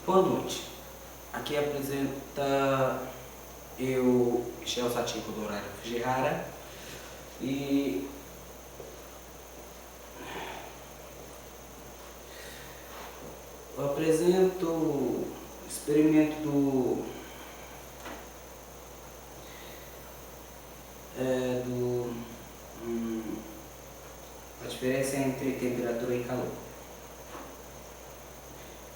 Boa noite. Aqui apresenta eu, Michel Sativo do Horário Fujihara, e eu apresento o experimento a diferença entre temperatura e calor.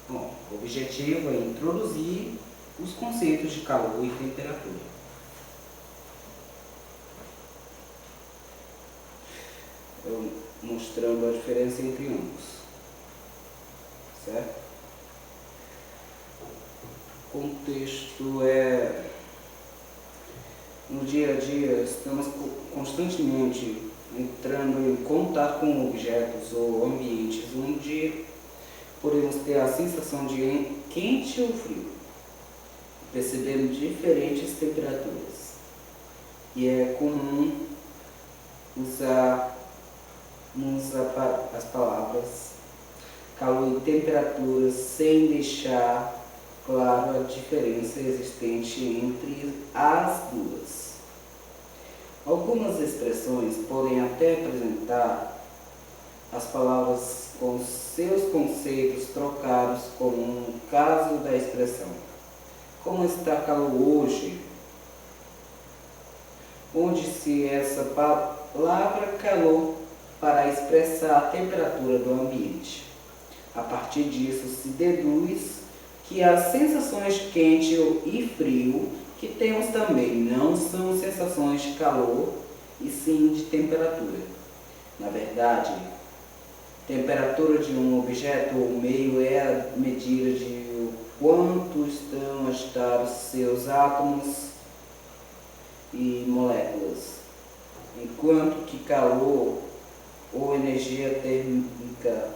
Bom, o objetivo é introduzir os conceitos de calor e temperatura. Eu mostrando a diferença entre ambos, certo? O contexto é: no dia a dia estamos constantemente entrando em contato com objetos ou ambientes onde podemos ter a sensação de quente ou frio, percebendo diferentes temperaturas. E é comum usar as palavras calor e temperatura sem deixar claro a diferença existente entre as duas. Algumas expressões podem até apresentar as palavras com seus conceitos trocados, como no caso da expressão "como está calor hoje", onde-se essa palavra calor para expressar a temperatura do ambiente. A partir disso se deduz que as sensações de quente e frio que temos também não são sensações de calor, e sim de temperatura. Na verdade, temperatura de um objeto ou meio é a medida de o quanto estão agitados seus átomos e moléculas, enquanto que calor ou energia térmica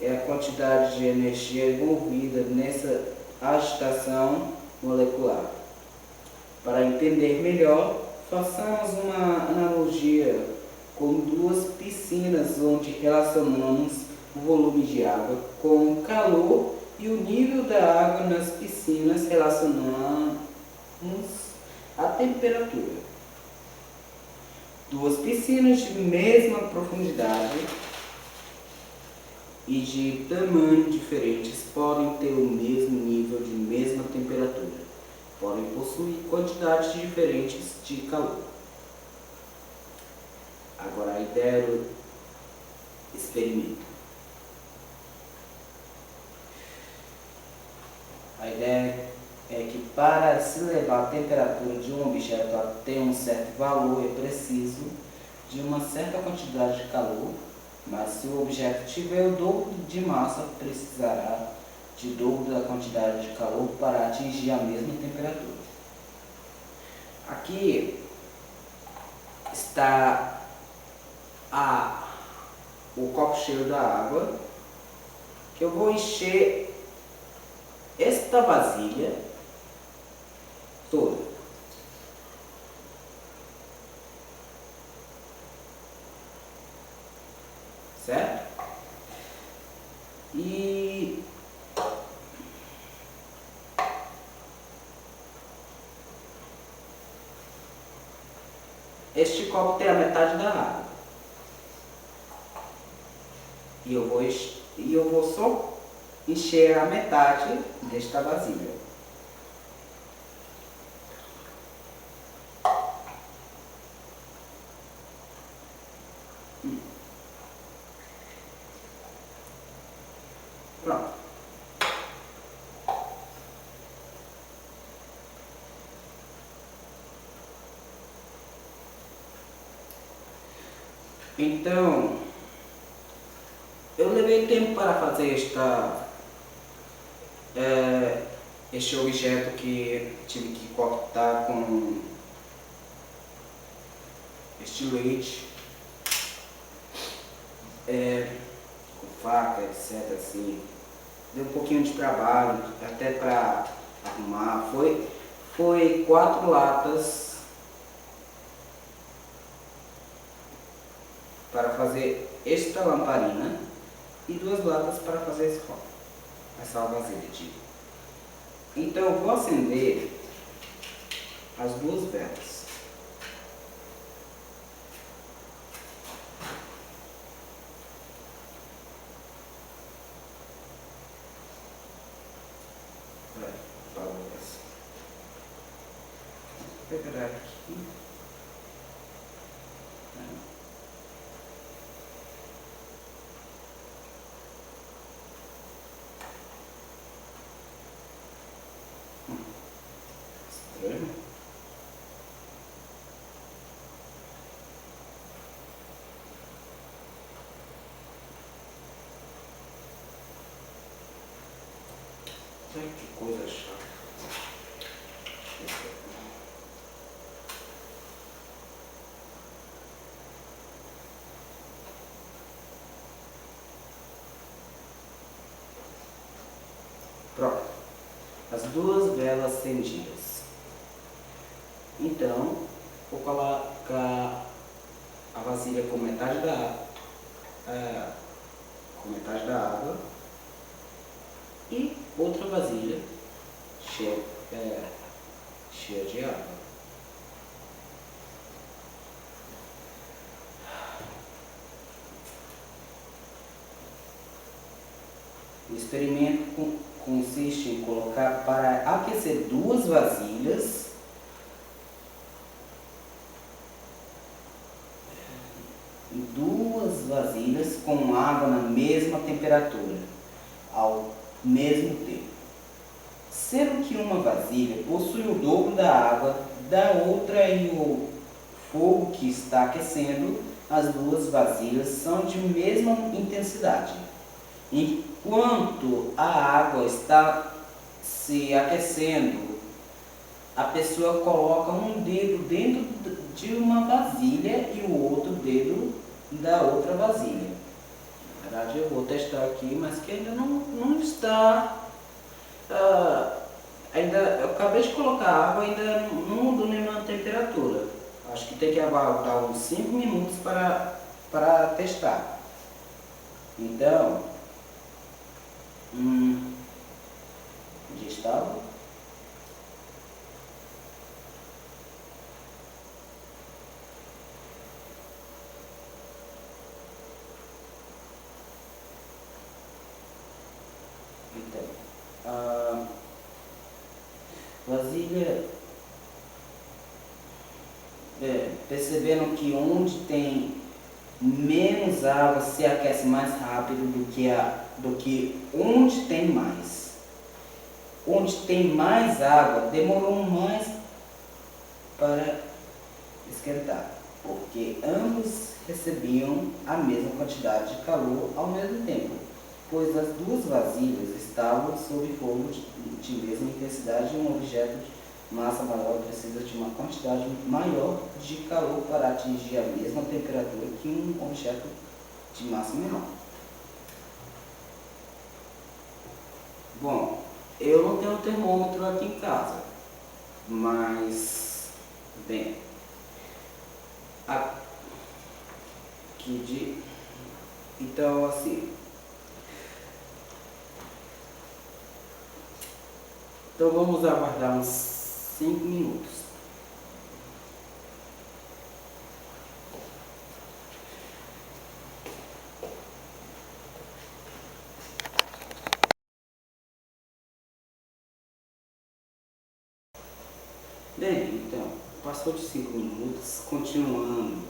é a quantidade de energia envolvida nessa agitação molecular. Para entender melhor, façamos uma analogia com duas piscinas onde relacionamos o volume de água com o calor e o nível da água nas piscinas relacionamos a temperatura. Duas piscinas de mesma profundidade e de tamanho diferentes podem ter o mesmo nível de mesma temperatura, podem possuir quantidades diferentes de calor. Agora a ideia do experimento. A ideia é que para se levar a temperatura de um objeto até um certo valor é preciso de uma certa quantidade de calor, mas se o objeto tiver o dobro de massa, precisará de dobro da quantidade de calor para atingir a mesma temperatura. Aqui está o copo cheio da água, que eu vou encher esta vasilha toda. Certo? E este copo tem a metade da água. E eu vou só encher a metade desta vasilha. Pronto. Então, eu levei tempo para fazer este objeto que tive que cortar com este leite, com faca, etc. Assim. Deu um pouquinho de trabalho, até para arrumar. Foi 4 latas para fazer esta lamparina e 2 latas para fazer esse copo. essa vasilha, digo. Então eu vou acender as duas velas. Vou pegar aqui. Estranho. Ai, que coisa chata. Pronto. As duas velas acendidas. Então, vou colocar a vasilha com metade da água e outra vasilha cheia de água. O experimento consiste em colocar para aquecer duas vasilhas com água na mesma temperatura, ao mesmo tempo. Sendo que uma vasilha possui o dobro da água da outra e o fogo que está aquecendo, as duas vasilhas são de mesma intensidade. Enquanto a água está se aquecendo, a pessoa coloca um dedo dentro de uma vasilha e o outro dedo da outra vasilha. Na verdade eu vou testar aqui, mas que ainda não está... eu acabei de colocar água, ainda não mudou nenhuma temperatura. Acho que tem que aguardar uns 5 minutos para testar. Então, onde estava? Então, vasilha, percebendo que onde tem menos água se aquece mais rápido do que onde tem mais. Onde tem mais água demorou mais para esquentar, porque ambos recebiam a mesma quantidade de calor ao mesmo tempo, pois as duas vasilhas estavam sob fogo de mesma intensidade e um objeto de massa maior precisa de uma quantidade maior de calor para atingir a mesma temperatura que um objeto de massa menor. Bom, eu não tenho termômetro aqui em casa, mas, bem, então assim, então vamos aguardar uns 5 minutos. Bem, então, passou de 5 minutos, continuando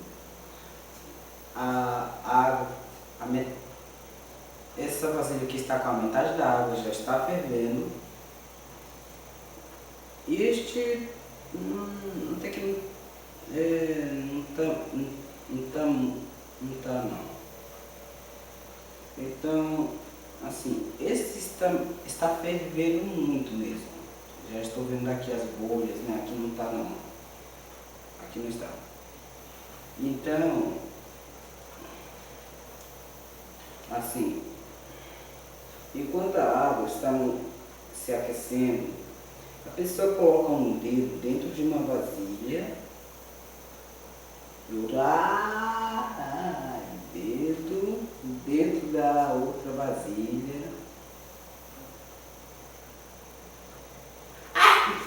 a água, essa vasilha que está com a metade da água já está fervendo. E este até que não tá não. Então, assim, este está fervendo muito mesmo. Já estou vendo aqui as bolhas, né? Aqui não está não. Aqui não está. Então, assim, enquanto a água está se aquecendo, a pessoa coloca um dedo dentro de uma vasilha e outro dedo dentro da outra vasilha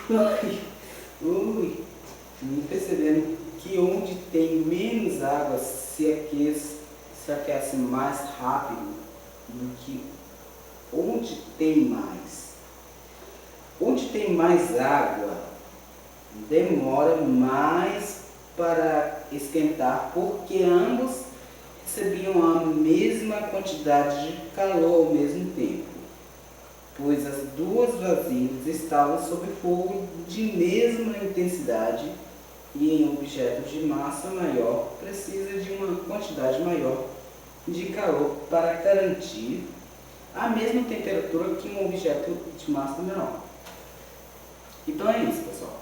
Ui, percebendo que onde tem menos água se aquece mais rápido do que onde tem mais. Onde tem mais água, demora mais para esquentar, porque ambos recebiam a mesma quantidade de calor ao mesmo tempo, pois as duas vasilhas estavam sob fogo de mesma intensidade, e em objetos de massa maior precisa de uma quantidade maior de calor para garantir a mesma temperatura que um objeto de massa menor. Então é isso, pessoal.